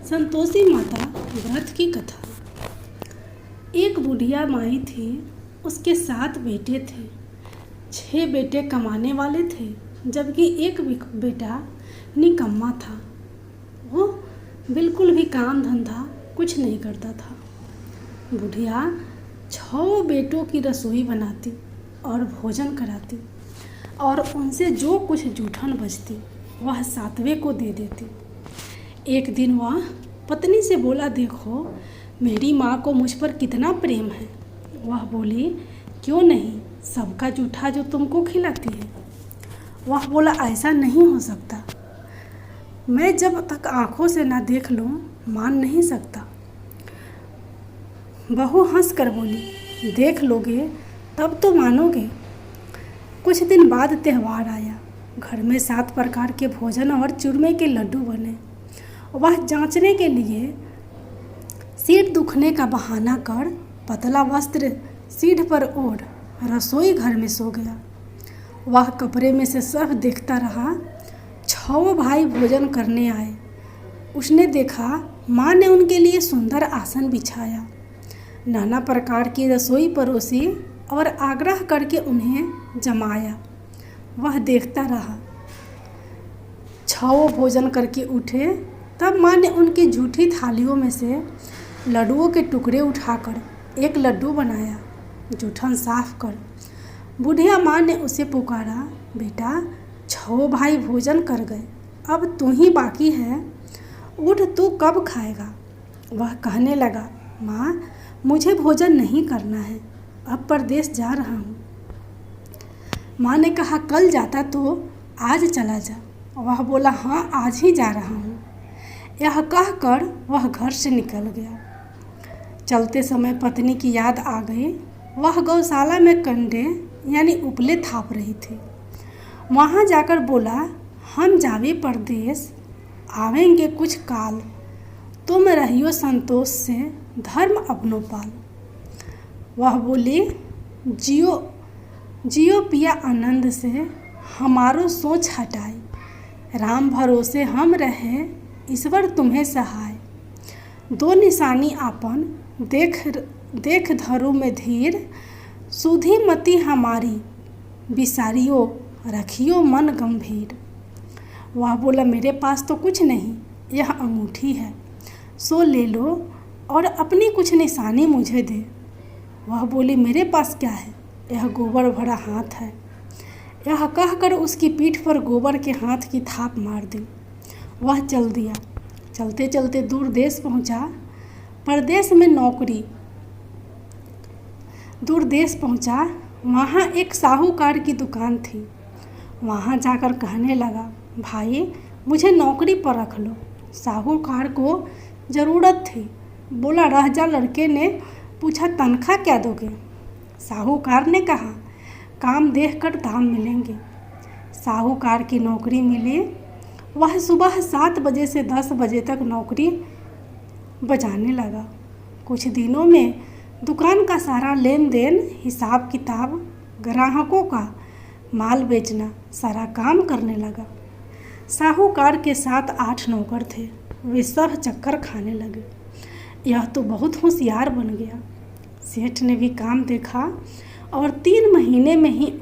संतोषी माता व्रत की कथा। एक बुढ़िया माई थी। उसके 7 बेटे थे। 6 बेटे कमाने वाले थे, जबकि एक बेटा निकम्मा था। वो बिल्कुल भी काम धंधा कुछ नहीं करता था। बुढ़िया 6 बेटों की रसोई बनाती और भोजन कराती, और उनसे जो कुछ जूठन बचती वह 7वें को दे देती। एक दिन वह पत्नी से बोला, देखो मेरी माँ को मुझ पर कितना प्रेम है। वह बोली, क्यों नहीं, सबका जूठा जो तुमको खिलाती है। वह बोला, ऐसा नहीं हो सकता, मैं जब तक आँखों से ना देख लूँ मान नहीं सकता। बहू हंस कर बोली, देख लोगे तब तो मानोगे। कुछ दिन बाद त्यौहार आया। घर में 7 प्रकार के भोजन और चूरमे के लड्डू बने। वह जांचने के लिए सीढ़ दुखने का बहाना कर पतला वस्त्र सीढ़ पर ओढ़ रसोई घर में सो गया। वह कपड़े में से सब देखता रहा। 6 भाई भोजन करने आए। उसने देखा माँ ने उनके लिए सुंदर आसन बिछाया, नाना प्रकार की रसोई परोसी और आग्रह करके उन्हें जमाया। वह देखता रहा। 6 भोजन करके उठे, तब माँ ने उनकी झूठी थालियों में से लड्डुओं के टुकड़े उठाकर एक लड्डू बनाया। जूठन साफ कर बुढ़िया माँ ने उसे पुकारा, बेटा 6 भाई भोजन कर गए, अब तू ही बाकी है, उठ, तू कब खाएगा। वह कहने लगा, माँ मुझे भोजन नहीं करना है, अब परदेश जा रहा हूँ। माँ ने कहा, कल जाता तो आज चला जा। वह बोला, हाँ आज ही जा रहा हूँ। यह कहकर वह घर से निकल गया। चलते समय पत्नी की याद आ गई। वह गौशाला में कंडे यानी उपले थाप रही थी। वहाँ जाकर बोला, हम जावे परदेश, आवेंगे कुछ काल, तुम रहियो संतोष से, धर्म अपनो पाल। वह बोली, जियो जियो पिया आनंद से, हमारो सोच हटाए, राम भरोसे हम रहे, ईश्वर तुम्हें सहाय। 2 निशानी आपन देख धरू में धीर, सुधी मति हमारी, बिसारियो रखियो मन गंभीर। वह बोला, मेरे पास तो कुछ नहीं, यह अंगूठी है, सो ले लो और अपनी कुछ निशानी मुझे दे। वह बोली, मेरे पास क्या है, यह गोबर भरा हाथ है। यह कहकर उसकी पीठ पर गोबर के हाथ की थाप मार दी। वह चल दिया। चलते चलते दूर देश पहुंचा। परदेश में नौकरी। दूर देश पहुंचा। वहाँ एक साहूकार की दुकान थी। वहाँ जाकर कहने लगा, भाई मुझे नौकरी पर रख लो। साहूकार को ज़रूरत थी। बोला, रह जा। लड़के ने पूछा, तनख्वाह क्या दोगे। साहूकार ने कहा, काम देखकर दाम मिलेंगे। साहूकार की नौकरी मिली। वह सुबह 7 बजे से 10 बजे तक नौकरी बजाने लगा। कुछ दिनों में दुकान का सारा लेन देन, हिसाब किताब, ग्राहकों का माल बेचना, सारा काम करने लगा। साहूकार के साथ 8 नौकर थे। वे सब चक्कर खाने लगे। यह तो बहुत होशियार बन गया। सेठ ने भी काम देखा और 3 महीने में ही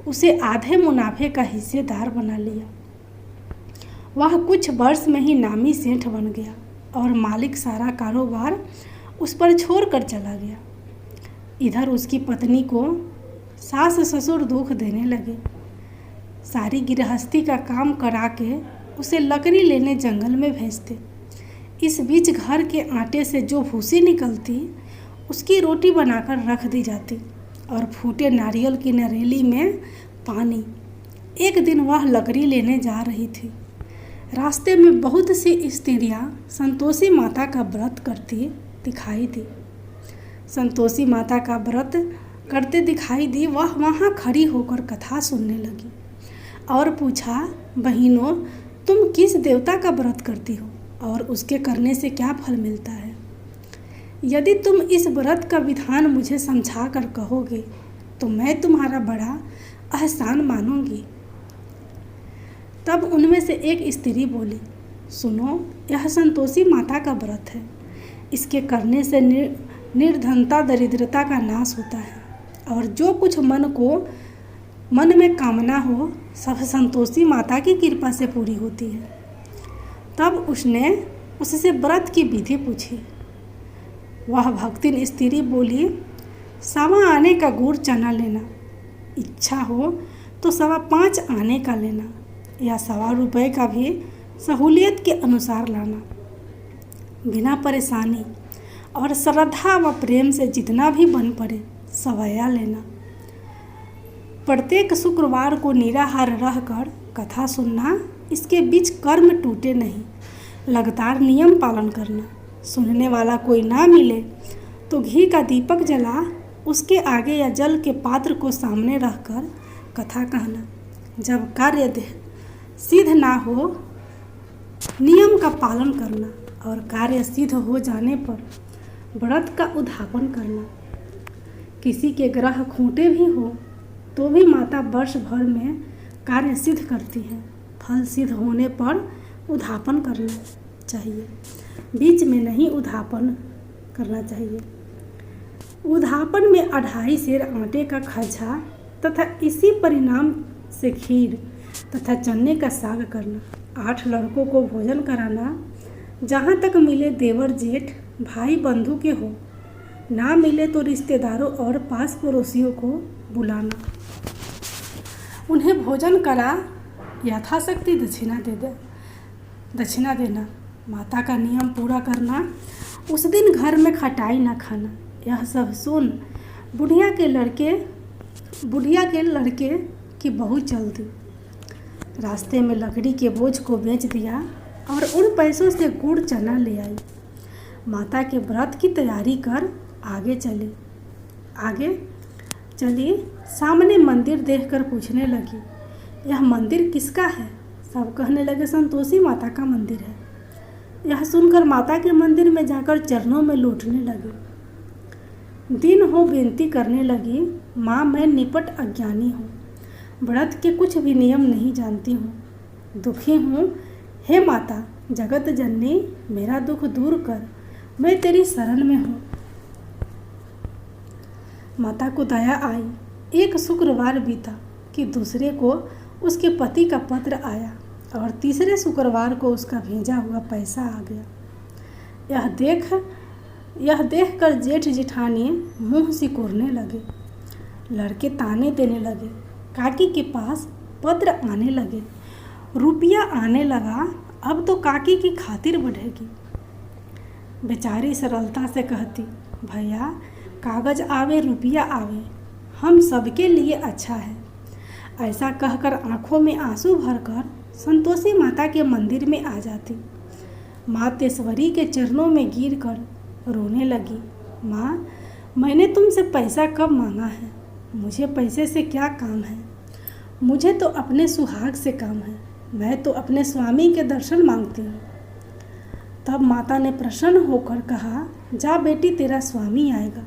उसे आधे मुनाफे का हिस्सेदार बना लिया। वह कुछ वर्ष में ही नामी सेठ बन गया और मालिक सारा कारोबार उस पर छोड़कर चला गया। इधर उसकी पत्नी को सास ससुर दुख देने लगे। सारी गृहस्थी का काम करा के उसे लकड़ी लेने जंगल में भेजते। इस बीच घर के आटे से जो भूसी निकलती, उसकी रोटी बनाकर रख दी जाती और फूटे नारियल की नरेली में पानी। एक दिन वह लकड़ी लेने जा रही थी। रास्ते में बहुत सी स्त्रियां संतोषी माता का व्रत करती दिखाई दी। संतोषी माता का व्रत करते दिखाई दी। वह वहाँ खड़ी होकर कथा सुनने लगी और पूछा, बहनों तुम किस देवता का व्रत करती हो और उसके करने से क्या फल मिलता है। यदि तुम इस व्रत का विधान मुझे समझा कर कहोगे तो मैं तुम्हारा बड़ा एहसान मानूंगी। तब उनमें से एक स्त्री बोली, सुनो, यह संतोषी माता का व्रत है। इसके करने से निर्धनता दरिद्रता का नाश होता है और जो कुछ मन में कामना हो सब संतोषी माता की कृपा से पूरी होती है। तब उसने उससे व्रत की विधि पूछी। वह भक्तिन स्त्री बोली, 1.25 आने का गुड़ चना लेना, इच्छा हो तो 5.25 आने का लेना या 1.25 रुपये का भी सहूलियत के अनुसार लाना। बिना परेशानी और श्रद्धा व प्रेम से जितना भी बन पड़े सवैया लेना। प्रत्येक शुक्रवार को निराहार रहकर कथा सुनना, इसके बीच कर्म टूटे नहीं। लगातार नियम पालन करना। सुनने वाला कोई ना मिले तो घी का दीपक जला उसके आगे या जल के पात्र को सामने रखकर कथा कहना। जब कार्य सिद्ध ना हो नियम का पालन करना और कार्य सिद्ध हो जाने पर व्रत का उद्यापन करना। किसी के ग्रह खूंटे भी हो तो भी माता वर्ष भर में कार्य सिद्ध करती है। फल सिद्ध होने पर उद्यापन करना चाहिए, बीच में नहीं उद्यापन करना चाहिए। उद्यापन में 2.5 सेर आटे का खज्जा तथा इसी परिणाम से खीर तथा चने का साग करना। 8 लड़कों को भोजन कराना। जहाँ तक मिले देवर जेठ भाई बंधु के हो, ना मिले तो रिश्तेदारों और पास पड़ोसियों को बुलाना। उन्हें भोजन करा यथाशक्ति दक्षिणा देना। माता का नियम पूरा करना। उस दिन घर में खटाई न खाना। यह सब सुन बुढ़िया के लड़के की बहू चल दी। रास्ते में लकड़ी के बोझ को बेच दिया और उन पैसों से गुड़ चना ले आई। माता के व्रत की तैयारी कर आगे चली। सामने मंदिर देखकर पूछने लगी, यह मंदिर किसका है? सब कहने लगे, संतोषी माता का मंदिर है। यह सुनकर माता के मंदिर में जाकर चरणों में लौटने लगी। दिन हो बेनती करने लगी, माँ मैं निपट अज्ञानी हूँ, व्रत के कुछ भी नियम नहीं जानती हूँ, दुखी हूँ। हे माता जगत जननी, मेरा दुख दूर कर, मैं तेरी शरण में हूँ। माता को दया आई। एक शुक्रवार बीता कि दूसरे को उसके पति का पत्र आया और तीसरे शुक्रवार को उसका भेजा हुआ पैसा आ गया। यह देख कर जेठ जेठानी मुंह सिकोड़ने लगे। लड़के ताने देने लगे। काकी के पास पत्र आने लगे, रुपया आने लगा, अब तो काकी की खातिर बढ़ेगी। बेचारी सरलता से कहती, भैया कागज आवे रुपया आवे, हम सबके लिए अच्छा है। ऐसा कहकर आंखों में आंसू भरकर संतोषी माता के मंदिर में आ जाती। माँ तेश्वरी के चरणों में गिरकर रोने लगी। माँ मैंने तुमसे पैसा कब मांगा है? मुझे पैसे से क्या काम है? मुझे तो अपने सुहाग से काम है। मैं तो अपने स्वामी के दर्शन मांगती हूँ। तब माता ने प्रसन्न होकर कहा, जा बेटी तेरा स्वामी आएगा।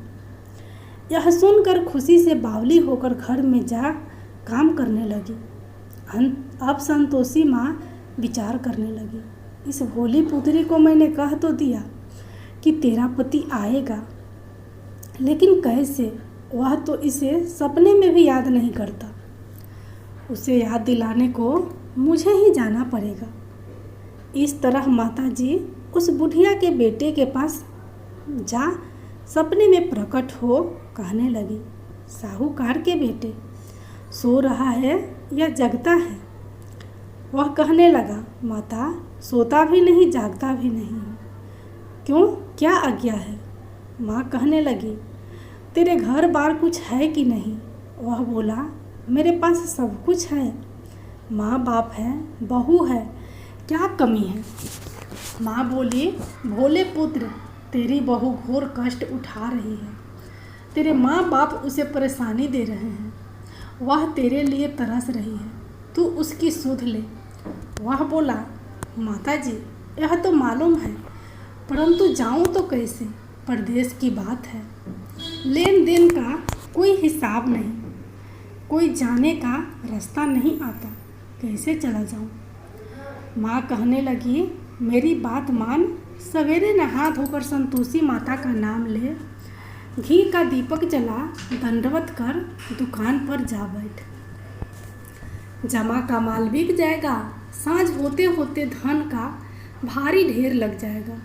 यह सुनकर खुशी से बावली होकर घर में जा काम करने लगी। अब संतोषी माँ विचार करने लगी, इस भोली पुत्री को मैंने कह तो दिया कि तेरा पति आएगा, लेकिन कैसे? वह तो इसे सपने में भी याद नहीं करता। उसे याद दिलाने को मुझे ही जाना पड़ेगा। इस तरह माताजी उस बुढ़िया के बेटे के पास जा सपने में प्रकट हो कहने लगी, साहूकार के बेटे सो रहा है या जगता है? वह कहने लगा, माता सोता भी नहीं जागता भी नहीं हूँ। क्यों, क्या आज्ञा है? माँ कहने लगी, तेरे घर बार कुछ है कि नहीं? वह बोला, मेरे पास सब कुछ है, माँ बाप है, बहू है, क्या कमी है? माँ बोली, भोले पुत्र तेरी बहू घोर कष्ट उठा रही है, तेरे माँ बाप उसे परेशानी दे रहे हैं, वह तेरे लिए तरस रही है, तू उसकी सुध ले। वह बोला, माताजी यह तो मालूम है, परंतु जाऊं तो कैसे? परदेश की बात है, लेन देन का कोई हिसाब नहीं, कोई जाने का रास्ता नहीं आता, कैसे चला जाऊं? माँ कहने लगी, मेरी बात मान, सवेरे नहा धोकर संतोषी माता का नाम ले, घी का दीपक जला दंडवत कर दुकान पर जा बैठ। जमा का माल बिक जाएगा, सांझ होते होते धन का भारी ढेर लग जाएगा।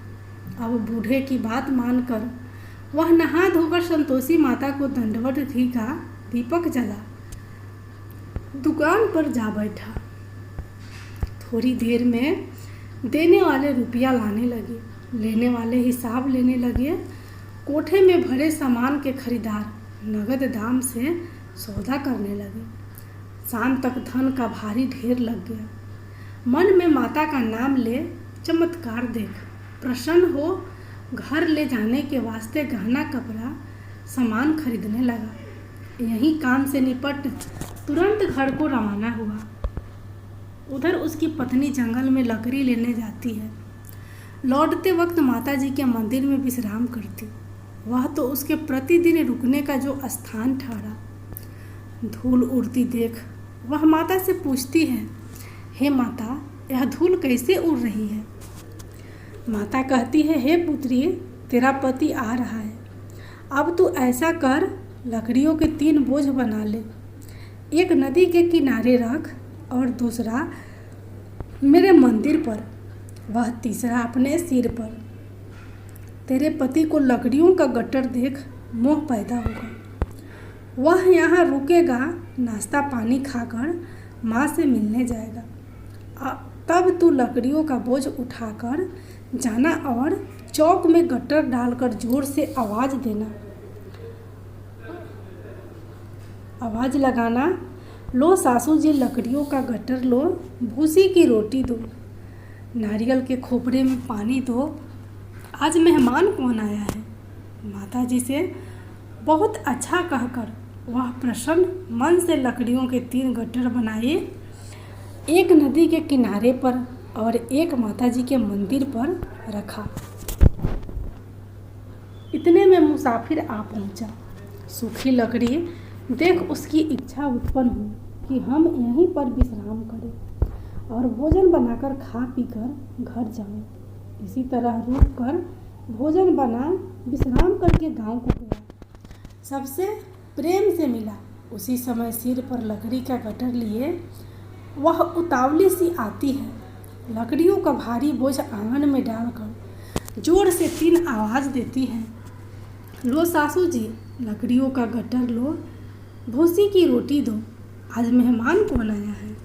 अब बूढ़े की बात मानकर वह नहा धोकर संतोषी माता को दंडवत घी का दीपक जला दुकान पर जा बैठा। थोड़ी देर में देने वाले रुपया लाने लगे, लेने वाले हिसाब लेने लगे। कोठे में भरे सामान के खरीदार नगद दाम से सौदा करने लगे। शाम तक धन का भारी ढेर लग गया। मन में माता का नाम ले, चमत्कार देख, प्रसन्न हो, घर ले जाने के वास्ते गहना कपड़ा सामान खरीदने लगा। यही काम से निपट तुरंत घर को रवाना हुआ। उधर उसकी पत्नी जंगल में लकड़ी लेने जाती है। लौटते वक्त माताजी के मंदिर में विश्राम करती। वह तो उसके प्रतिदिन रुकने का जो स्थान ठहरा। धूल उड़ती देख वह माता से पूछती है, हे माता, यह धूल कैसे उड़ रही है? माता कहती है, हे पुत्री, तेरा पति आ रहा है। अब तू ऐसा कर, लकड़ियों के 3 बोझ बना ले। एक नदी के किनारे रख और दूसरा मेरे मंदिर पर, वह तीसरा अपने सिर पर। तेरे पति को लकड़ियों का गट्टर देख मोह पैदा होगा। वह यहाँ रुकेगा, नाश्ता पानी खाकर माँ से मिलने जाएगा। तब तू लकड़ियों का बोझ उठाकर जाना और चौक में गट्टर डालकर जोर से आवाज़ देना, आवाज़ लगाना, लो सासू जी लकड़ियों का गट्टर लो, भूसी की रोटी दो, नारियल के खोपड़े में पानी दो, आज मेहमान कौन आया है। माता जी से बहुत अच्छा कहकर वह प्रसन्न मन से लकड़ियों के 3 गट्टर बनाए, एक नदी के किनारे पर और एक माता जी के मंदिर पर रखा। इतने में मुसाफिर आ पहुंचा। सूखी लकड़ी देख उसकी इच्छा उत्पन्न हुई कि हम यहीं पर विश्राम करें और भोजन बनाकर खा पीकर घर जाएं। इसी तरह रुककर भोजन बना विश्राम करके गांव को गया। सबसे प्रेम से मिला। उसी समय सिर पर लकड़ी का गट्टर लिए वह उतावली सी आती है। लकड़ियों का भारी बोझ आंगन में डालकर जोर से 3 आवाज़ देती है, लो सासू जी लकड़ियों का गट्टर लो, भूसी की रोटी दो, आज मेहमान कौन आया है।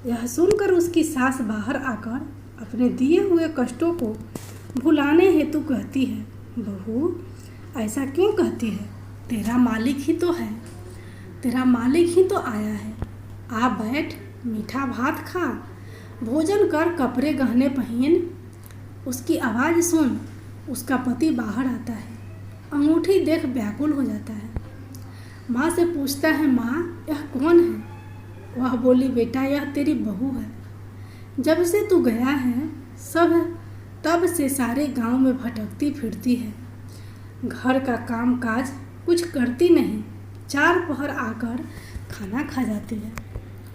यह सुनकर उसकी सास बाहर आकर अपने दिए हुए कष्टों को भुलाने हेतु कहती है, बहू ऐसा क्यों कहती है, तेरा मालिक ही तो है, तेरा मालिक ही तो आया है। आ बैठ, मीठा भात खा, भोजन कर, कपड़े गहने पहन। उसकी आवाज़ सुन उसका पति बाहर आता है। अंगूठी देख व्याकुल हो जाता है। माँ से पूछता है, माँ यह कौन है। वह बोली, बेटा यह तेरी बहू है। जब से तू गया है तब से सारे गांव में भटकती फिरती है। घर का काम काज कुछ करती नहीं, 4 पहर आकर खाना खा जाती है।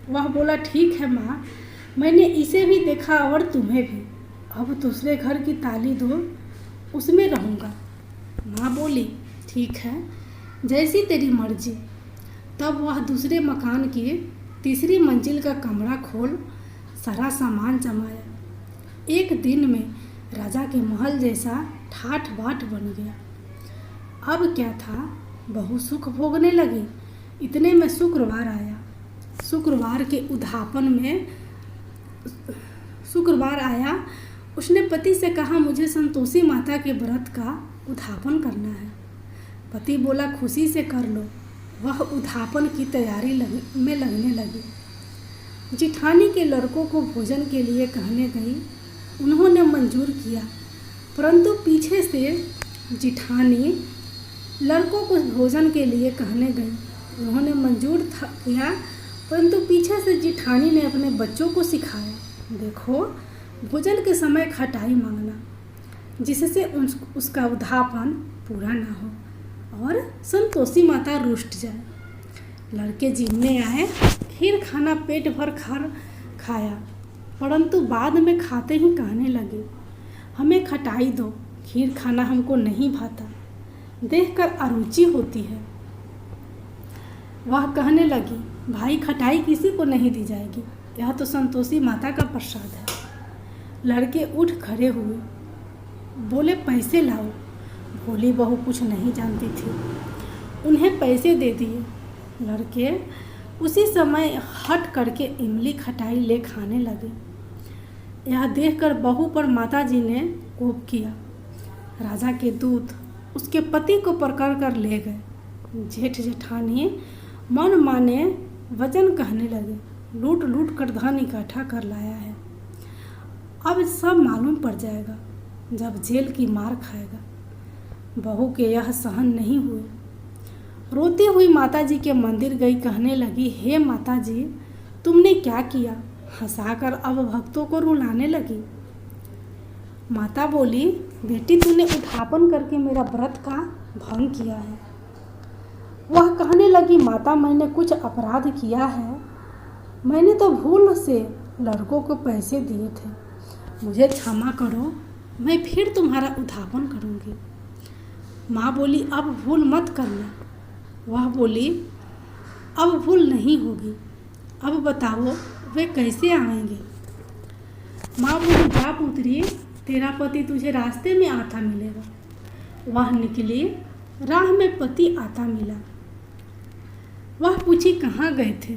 वह बोला, ठीक है माँ, मैंने इसे भी देखा और तुम्हें भी। अब दूसरे घर की ताली दो, उसमें रहूँगा। माँ बोली, ठीक है, जैसी तेरी मर्जी। तब वह दूसरे मकान की 3री मंजिल का कमरा खोल सारा सामान जमाया। एक दिन में राजा के महल जैसा ठाठ बाट बन गया। अब क्या था, बहू सुख भोगने लगी। इतने में शुक्रवार आया। शुक्रवार आया। उसने पति से कहा, मुझे संतोषी माता के व्रत का उद्यापन करना है। पति बोला, खुशी से कर लो। वह उद्यापन की तैयारी में लगने लगी। जिठानी के लड़कों को भोजन के लिए कहने गई। उन्होंने मंजूर किया, परंतु पीछे से जिठानी लड़कों को भोजन के लिए कहने गई। उन्होंने मंजूर किया, परंतु पीछे से जिठानी ने अपने बच्चों को सिखाया, देखो भोजन के समय खटाई मांगना, जिससे उसका उद्यापन पूरा ना हो और संतोषी माता रुष्ट जाए। लड़के जीवने आए, खीर खाना पेट भर खाया। परंतु बाद में खाते ही कहने लगी, हमें खटाई दो, खीर खाना हमको नहीं भाता, देखकर अरुचि होती है। वह कहने लगी, भाई खटाई किसी को नहीं दी जाएगी, यह तो संतोषी माता का प्रसाद है। लड़के उठ खड़े हुए, बोले पैसे लाओ। भोली बहू कुछ नहीं जानती थी, उन्हें पैसे दे दिए। लड़के उसी समय हट करके इमली खटाई ले खाने लगे। यह देखकर बहू पर माताजी ने कोप किया। राजा के दूत उसके पति को पकड़ कर ले गए। जेठ जेठानी मन माने वचन कहने लगे, लूट लूट कर धन इकट्ठा कर लाया है, अब सब मालूम पड़ जाएगा जब जेल की मार खाएगा। बहू के यह सहन नहीं हुए। रोती हुई माताजी के मंदिर गई, कहने लगी, हे माताजी, तुमने क्या किया? हंसाकर अब भक्तों को रुलाने लगी। माता बोली, बेटी तूने उठापन करके मेरा व्रत का भंग किया है। वह कहने लगी, माता मैंने कुछ अपराध किया है, मैंने तो भूल से लड़कों को पैसे दिए थे, मुझे क्षमा करो, मैं फिर तुम्हारा उद्धापन करूंगी। माँ बोली, अब भूल मत करना। वह बोली, अब भूल नहीं होगी, अब बताओ वे कैसे आएंगे। माँ बोली, जा पुत्री, तेरा पति तुझे रास्ते में आता मिलेगा। वह निकली, राह में पति आता मिला। वह पूछी, कहाँ गए थे?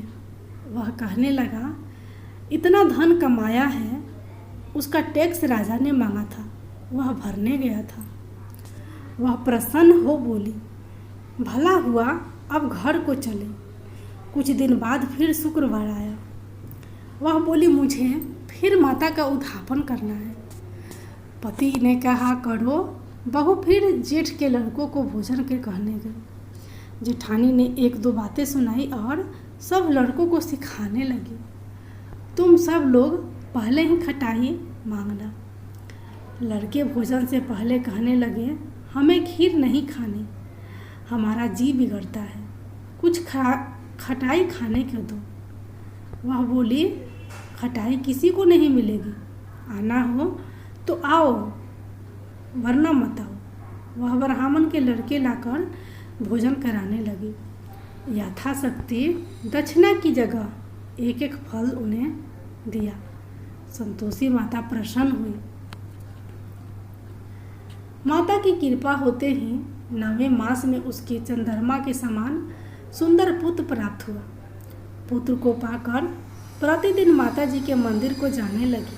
वह कहने लगा, इतना धन कमाया है, उसका टैक्स राजा ने मांगा था, वह भरने गया था। वह प्रसन्न हो बोली, भला हुआ, अब घर को चले। कुछ दिन बाद फिर शुक्रवार आया। वह बोली, मुझे फिर माता का उद्धापन करना है। पति ने कहा, करो। बहू फिर जेठ के लड़कों को भोजन के कहने गई। जेठानी ने एक दो बातें सुनाई और सब लड़कों को सिखाने लगी, तुम सब लोग पहले ही खटाई मांगना। लड़के भोजन से पहले कहने लगे, हमें खीर नहीं खानी, हमारा जी बिगड़ता है, कुछ खटाई खाने को दो। वह बोली, खटाई किसी को नहीं मिलेगी, आना हो तो आओ, वरना मत आओ। वह ब्राह्मण के लड़के लाकर भोजन कराने लगी। यथाशक्ति दक्षिणा की जगह एक एक फल उन्हें दिया। संतोषी माता प्रसन्न हुई। माता की कृपा होते ही 9वें मास में उसके चंद्रमा के समान सुंदर पुत्र प्राप्त हुआ। पुत्र को पाकर प्रतिदिन माता जी के मंदिर को जाने लगी।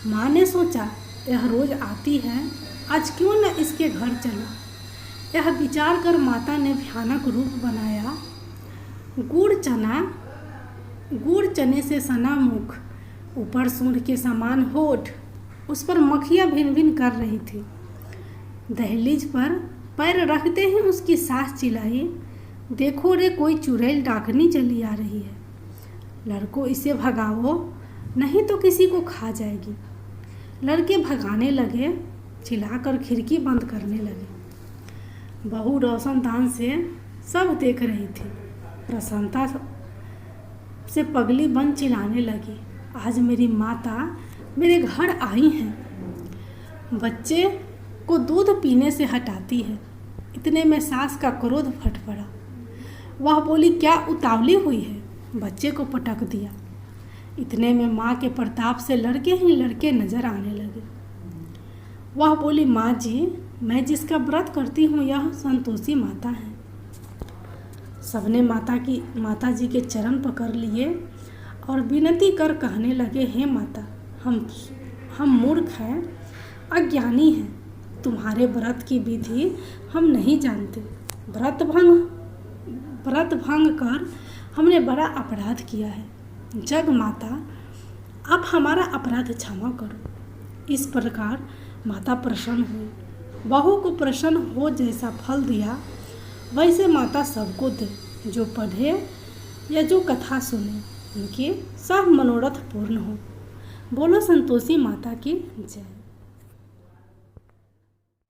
माँ ने सोचा, यह रोज आती है, आज क्यों न इसके घर चलो। यह विचार कर माता ने भयानक रूप बनाया। गुड़ चने से सना मुख, ऊपर सूंड के समान होठ, उस पर मक्खियाँ भिन भिन कर रही थी। दहलीज पर पैर रखते ही उसकी सास चिल्लाई, देखो रे, कोई चुड़ैल डाकनी चली आ रही है, लड़कों इसे भगाओ, नहीं तो किसी को खा जाएगी। लड़के भगाने लगे, चिल्लाकर खिड़की बंद करने लगे। बहू रोशनदान से सब देख रही थी। प्रसन्नता से पगली बन चिल्लाने लगी, आज मेरी माता मेरे घर आई हैं, बच्चे को दूध पीने से हटाती है। इतने में सास का क्रोध फट पड़ा। वह बोली, क्या उतावली हुई है, बच्चे को पटक दिया। इतने में माँ के प्रताप से लड़के ही लड़के नजर आने लगे। वह बोली, माँ जी, मैं जिसका व्रत करती हूँ यह संतोषी माता है। सबने माता जी के चरण पकड़ लिए और विनती कर कहने लगे, हे माता, हम मूर्ख हैं, अज्ञानी हैं, तुम्हारे व्रत की विधि हम नहीं जानते। व्रत भंग कर हमने बड़ा अपराध किया है। जग माता, आप हमारा अपराध क्षमा करो। इस प्रकार माता प्रसन्न हुई। बहू को प्रसन्न हो जैसा फल दिया वैसे माता सबको दे, जो पढ़े या जो कथा सुने, उनके सब मनोरथ पूर्ण हो। बोलो संतोषी माता की जय।